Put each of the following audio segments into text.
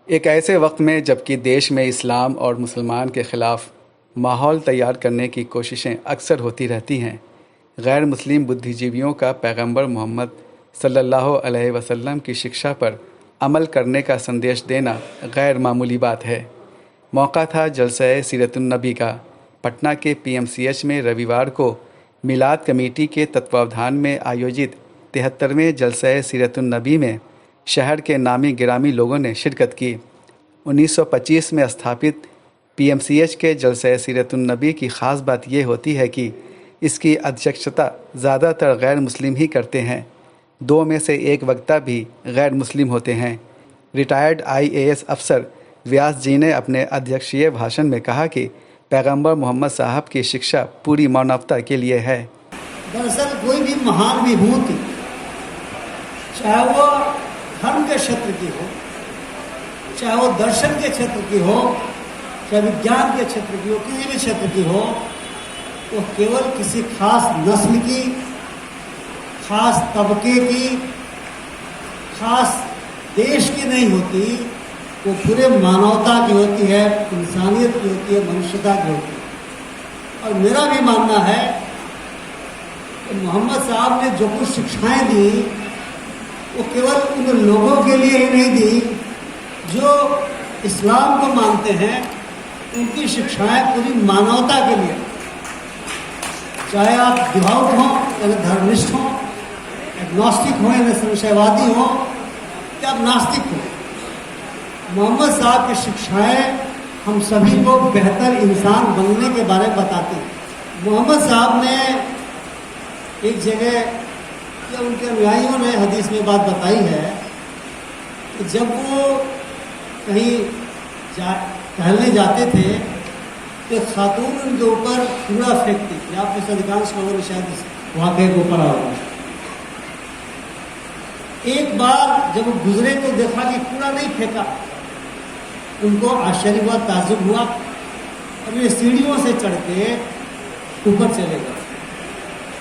एक ऐसे वक्त में जबकि देश में इस्लाम और मुसलमान के ख़िलाफ़ माहौल तैयार करने की कोशिशें अक्सर होती रहती हैं, गैर मुस्लिम बुद्धिजीवियों का पैगंबर मोहम्मद सल्लल्लाहु अलैहि वसल्लम की शिक्षा पर अमल करने का संदेश देना गैर मामूली बात है। मौका था जलसा सीरतुन्नबी का। पटना के पीएमसीएच में रविवार को मिलाद कमेटी के तत्वावधान में आयोजित 73वें जलसा सीरतुन्नबी में शहर के नामी गिरामी लोगों ने शिरकत की। 1925 में स्थापित पीएमसीएच के जलसा सीरतुन्नबी की ख़ास बात यह होती है कि इसकी अध्यक्षता ज़्यादातर गैर मुस्लिम ही करते हैं। दो में से एक वक्ता भी गैर मुस्लिम होते हैं। रिटायर्ड आईएएस अफसर व्यास जी ने अपने अध्यक्षीय भाषण में कहा कि पैगंबर मोहम्मद साहब की शिक्षा पूरी मानवता के लिए है। दरअसल कोई भी महान विभूति, चाहे वो धर्म के क्षेत्र की हो, चाहे वो दर्शन के क्षेत्र की हो, चाहे विज्ञान के क्षेत्र की हो, किसी भी क्षेत्र की हो, तो केवल किसी खास नस्ल की, खास तबके की, खास देश की नहीं होती, वो पूरे मानवता की होती है, इंसानियत की होती है, मनुष्यता की होती है। और मेरा भी मानना है कि मोहम्मद साहब ने जो कुछ शिक्षाएं दी वो केवल उन लोगों के लिए ही नहीं दी जो इस्लाम को मानते हैं। उनकी शिक्षाएं पूरी मानवता के लिए, चाहे आप डिवाउट हों यानी धर्मनिष्ठ हों, एग्नोस्टिक हों यानी संशयवादी हों, या आप नास्तिक हों, मोहम्मद साहब की शिक्षाएं हम सभी को बेहतर इंसान बनने के बारे में बताती हैं। मोहम्मद साहब ने एक जगह या उनके अनुयायियों ने हदीस में बात बताई है कि जब वो कहीं टहलने जाते थे तो खातून उनके ऊपर कूड़ा फेंकती थी। आप में से अधिकांश लोगों ने शायद इस वाक़े के ऊपर आओ। एक बार जब वो गुजरे तो देखा कि कूड़ा नहीं फेंका। उनको आश्चर्य हुआ, ताज्जुब हुआ और वे सीढ़ियों से चढ़ के ऊपर चले गए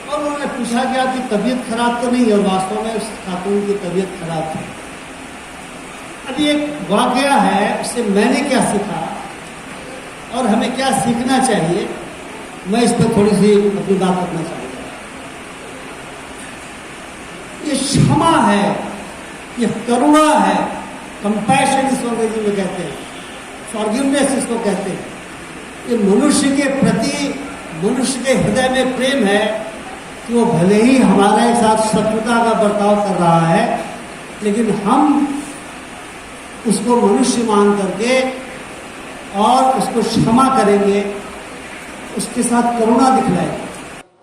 और उन्होंने पूछा कि आपकी तबीयत खराब तो नहीं है। और वास्तव में उस खातून की तबीयत खराब थी। अभी एक वाक़या है, उससे मैंने क्या सीखा और हमें क्या सीखना चाहिए, मैं इस पर थोड़ी सी अपनी बात रखना चाहूँगा। ये क्षमा है, ये करुणा है, कंपैशन इसको अंग्रेजी में कहते हैं, फॉरगिवनेस इसको कहते हैं। ये मनुष्य के प्रति, मनुष्य के हृदय में प्रेम है कि वो भले ही हमारे साथ शत्रुता का बर्ताव कर रहा है, लेकिन हम उसको मनुष्य मान करके और उसको क्षमा करेंगे, उसके साथ करुणा दिखलाएंगे।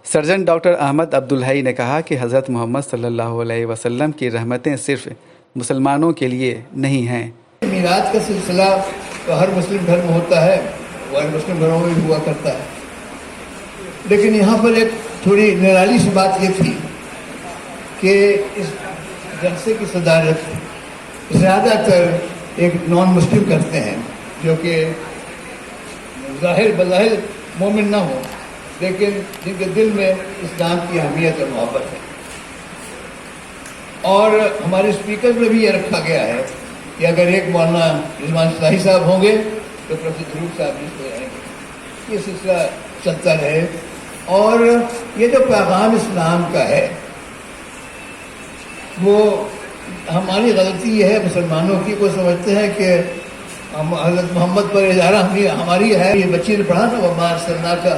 सर्जन डॉक्टर अहमद अब्दुल हई ने कहा कि हज़रत मोहम्मद सल्लल्लाहु अलैहि वसल्लम की रहमतें सिर्फ मुसलमानों के लिए नहीं हैं। मिलाद का सिलसिला तो हर मुस्लिम धर्म होता है, और मुस्लिम धर्मों में भी हुआ करता है, लेकिन यहाँ पर एक थोड़ी निराली सी बात ये थी कि इस जलसे की सदारत ज़्यादातर एक नॉन मुस्लिम करते हैं, जो कि ज़ाहिर मोमिन ना हो, लेकिन जिनके दिल में इस्लाम की अहमियत और मोहब्बत है। और हमारे स्पीकर में भी ये रखा गया है कि अगर एक मौलाना रिजवान शाही साहब होंगे तो प्रोफेसर ध्रुव साहब भी हो जाएंगे। ये सिलसिला चलता रहे। और ये जो पैगाम इस्लाम का है, वो हमारी गलती ये है मुसलमानों की, वो समझते हैं कि हम हज़रत मोहम्मद पर इजारा हमारी है। ये बच्ची ने पढ़ा ना, वमा अर्सलनाका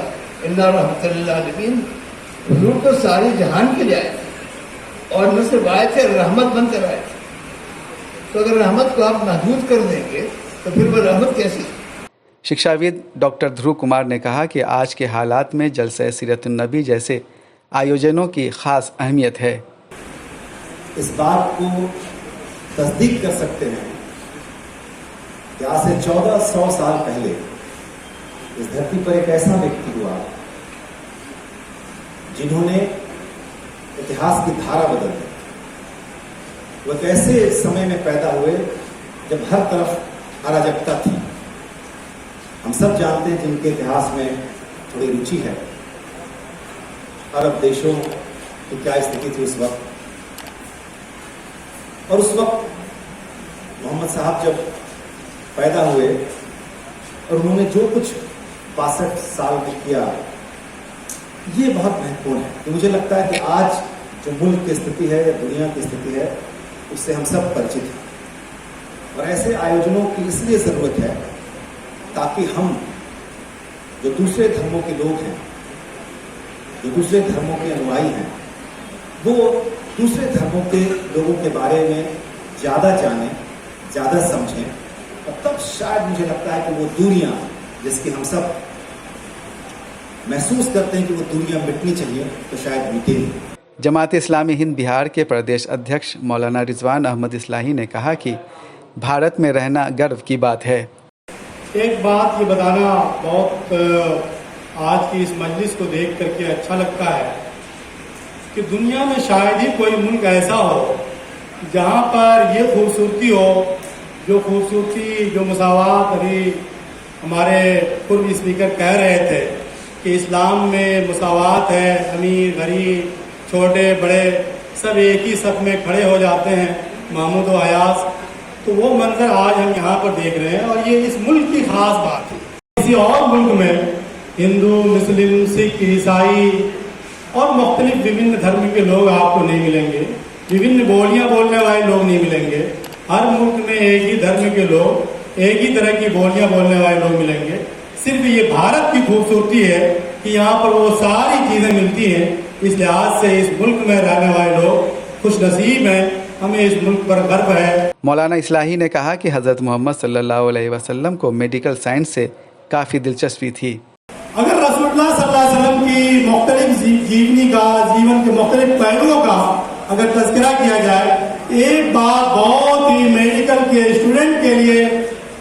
इल्ला रहमतल लिल आलमीन, हुजूर तो सारे जहान के जाए और न सिर्फ आए थे, रहमत बनकर आए थे। तो अगर रहमत को आप महदूद कर देंगे तो फिर वो रहमत कैसी? शिक्षाविद डॉक्टर ध्रुव कुमार ने कहा कि आज के हालात में जलसा सीरतुन्नबी जैसे आयोजनों की ख़ास अहमियत है। इस बात को तस्दीक कर सकते हैं कि आज से 1400 साल पहले इस धरती पर एक ऐसा व्यक्ति हुआ जिन्होंने इतिहास की धारा बदल दी। वो एक ऐसे समय में पैदा हुए जब हर तरफ अराजकता थी। हम सब जानते हैं जिनके इतिहास में थोड़ी रुचि है, अरब देशों की क्या स्थिति थी उस वक्त। और उस वक्त मोहम्मद साहब जब पैदा हुए और उन्होंने जो कुछ 62 साल में किया, ये बहुत महत्वपूर्ण है। तो मुझे लगता है कि आज जो मुल्क की स्थिति है या दुनिया की स्थिति है, उससे हम सब परिचित हैं। और ऐसे आयोजनों की इसलिए ज़रूरत है ताकि हम जो दूसरे धर्मों के लोग हैं, जो दूसरे धर्मों के अनुयायी हैं, वो दूसरे धर्मों के लोगों के बारे में ज़्यादा जानें, ज़्यादा समझें, और तब शायद मुझे लगता है कि वो दूरियां जिसकी हम सब महसूस करते हैं कि वो दूरियां मिटनी चाहिए, तो शायद मिटेंगी। जमात इस्लामी हिंद बिहार के प्रदेश अध्यक्ष मौलाना रिजवान अहमद इस्लाही ने कहा कि भारत में रहना गर्व की बात है। एक बात ये बताना बहुत आज की इस मजलिस को देख करके अच्छा लगता है कि दुनिया में शायद ही कोई मुल्क ऐसा हो जहाँ पर ये खूबसूरती हो, जो खूबसूरती, जो मसावात अभी हमारे पूर्व स्पीकर कह रहे थे कि इस्लाम में मसावात है, अमीर गरीब छोटे बड़े सब एक ही सफ में खड़े हो जाते हैं, महमूद व अयाज। तो वो मंजर आज हम यहाँ पर देख रहे हैं और ये इस मुल्क की खास बात है। किसी और मुल्क में हिंदू, मुस्लिम, सिख, ईसाई और मुख्तलिफ विभिन्न धर्म के लोग आपको नहीं मिलेंगे, विभिन्न बोलियां बोलने वाले लोग नहीं मिलेंगे। हर मुल्क में एक ही धर्म के लोग, एक ही तरह की बोलियां बोलने वाले लोग मिलेंगे। सिर्फ ये भारत की खूबसूरती है कि यहाँ पर वो सारी चीज़ें मिलती हैं। इस लिहाज से इस मुल्क में रहने वाले लोग खुश नसीब हैं, हमें इस मुल्क पर गर्व है। मौलाना इस्लाही ने कहा कि हज़रत मोहम्मद सल्लल्लाहु अलैहि वसल्लम को मेडिकल साइंस से काफ़ी दिलचस्पी थी। अगर रसूलुल्लाह सल्लल्लाहु अलैहि वसल्लम की मुख्तलिफ जीवनी का, जीवन के मुख्तलिफ पहलुओं का अगर तज़किरा किया जाए, एक बात बहुत ही मेडिकल के स्टूडेंट के लिए,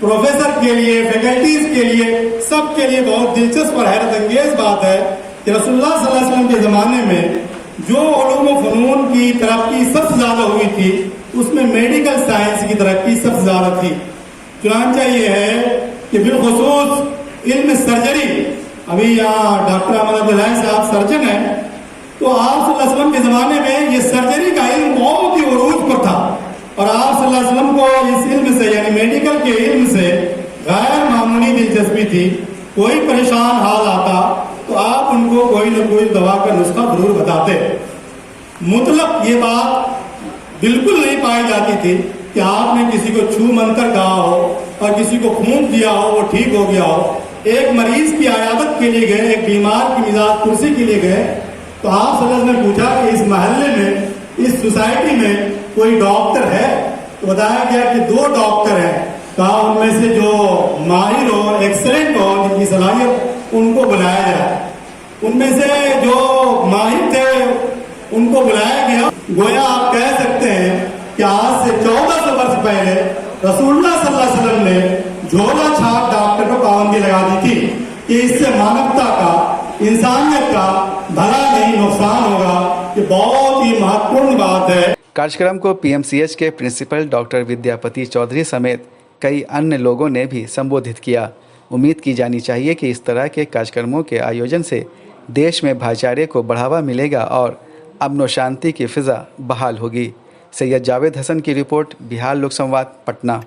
प्रोफेसर के लिए, फैकल्टीज के लिए, सब के लिए बहुत दिलचस्प और हैरत अंगेज बात है कि रसूलुल्लाह सल्लल्लाहु अलैहि वसल्लम के ज़माने में जो उलूम व फ़नून की तरक्की सबसे ज़्यादा हुई थी, उसमें मेडिकल साइंस की तरक्की सबसे ज़्यादा थी। चुनांचा ये है कि बिलखुसूस इल्म सर्जरी, अभी यहाँ डॉक्टर अहमद अब्दुल्लाह साहब सर्जन हैं, तो आप सल्लल्लाहु अलैहि वसल्लम के ज़माने में ये सर्जरी का इल्म बहुत ही उरूज पर था और आप सल्लल्लाहु अलैहि वसल्लम को इस इल्म से, यानी मेडिकल के इल्म से गैर मामूली दिलचस्पी थी। कोई परेशान हाल आता तो आप उनको कोई न कोई दवा का नुस्खा जरूर बताते। मुतलक ये बात बिल्कुल नहीं पाई जाती थी कि आपने किसी को छू मंतर कहा हो और किसी को खून दिया हो, वो ठीक हो गया हो। एक मरीज की आयादत के लिए गए, एक बीमार की मिजाज कुर्सी के लिए गए, तो आप सल्लल्लाहु अलैहि वसल्लम ने पूछा कि इस मोहल्ले में, इस सोसाइटी में कोई डॉक्टर है? तो बताया गया कि 2 डॉक्टर हैं। कहा उनमें से जो माहिर हो, एक्सीलेंट हो, जिनकी सलाहियत, उनको बुलाया जाए। उनमें से जो माहिर थे उनको बुलाया गया। गोया आप कह सकते हैं कि आज से 1400 वर्ष पहले रसूलुल्लाह सल्लल्लाहु अलैहि वसल्लम ने झोला छाप डॉक्टर को पाबंदी लगा दी थी कि इससे मानवता का, इंसानियत का भला नहीं नुकसान होगा। ये बहुत ही महत्वपूर्ण बात है। कार्यक्रम को पीएमसीएच के प्रिंसिपल डॉक्टर विद्यापति चौधरी समेत कई अन्य लोगों ने भी संबोधित किया। उम्मीद की जानी चाहिए कि इस तरह के कार्यक्रमों के आयोजन से देश में भाईचारे को बढ़ावा मिलेगा और अमन व शांति की फिजा बहाल होगी। सैयद जावेद हसन की रिपोर्ट, बिहार लोक संवाद, पटना।